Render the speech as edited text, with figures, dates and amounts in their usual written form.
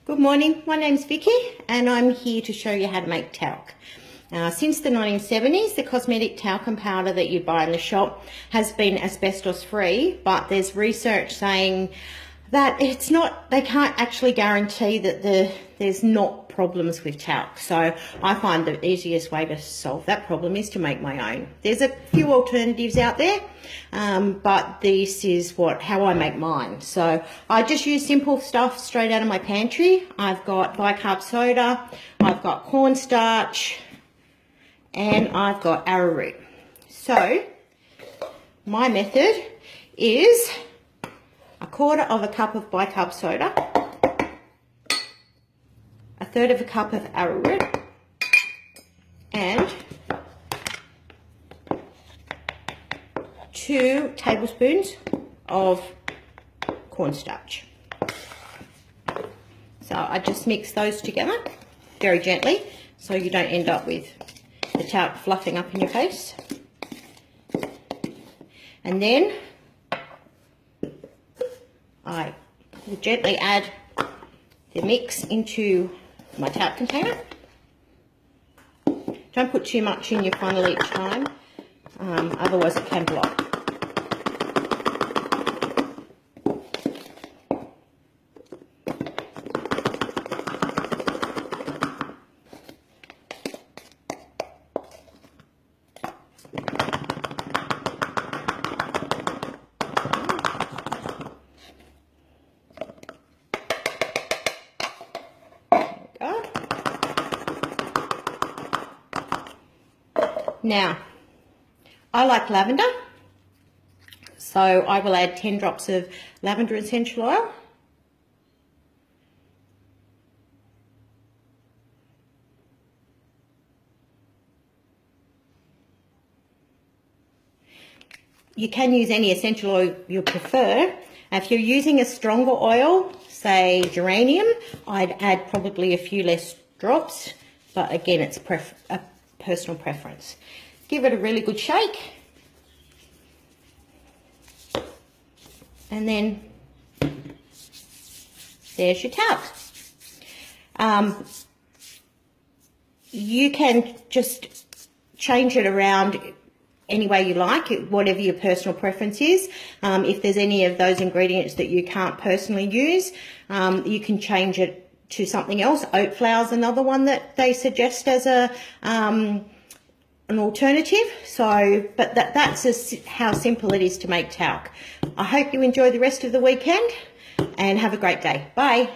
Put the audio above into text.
Good morning, my name's Vicky and I'm here to show you how to make talc. Since the 1970s, the cosmetic talcum powder that you buy in the shop has been asbestos free, but there's research saying that it's not, they can't actually guarantee that there's not problems with talc. So I find the easiest way to solve that problem is to make my own. There's a few alternatives out there, but this is how I make mine. So I just use simple stuff straight out of my pantry. I've got bicarb soda, I've got cornstarch, and I've got arrowroot. So my method is a quarter of a cup of bicarb soda, a third of a cup of arrowroot, and 2 tablespoons of cornstarch. So I just mix those together very gently so you don't end up with the talc fluffing up in your face. And then I will gently add the mix into my talc container. Don't put too much in your funnel each time, otherwise it can block. Now, I like lavender, so I will add 10 drops of lavender essential oil. You can use any essential oil you prefer. If you're using a stronger oil, say geranium, I'd add probably a few less drops, but again, it's a personal preference. Give it a really good shake, and then there's your talc. You can just change it around any way you like, whatever your personal preference is. If there's any of those ingredients that you can't personally use, you can change it to something else. Oat flour is another one that they suggest as an alternative. So, but that's just how simple it is to make talc. I hope you enjoy the rest of the weekend and have a great day. Bye.